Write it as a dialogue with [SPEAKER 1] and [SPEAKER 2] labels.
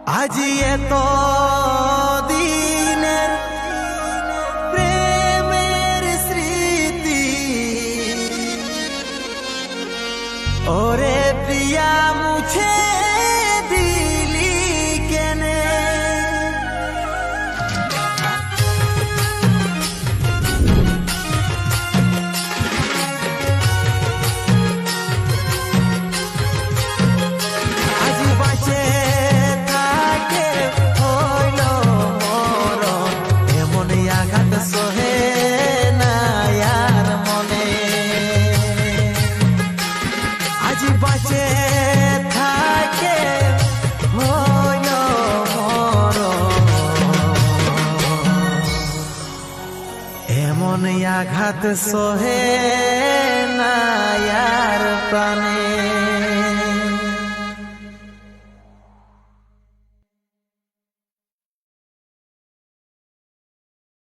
[SPEAKER 1] আজি এত দিনের প্রেমের স্মৃতি ওরে প্রিয়া মুছে দিলি কেনে আজি বাঁচে বাঁচে থাকে হইল এমন আঘাত সহে না আর প্রাণ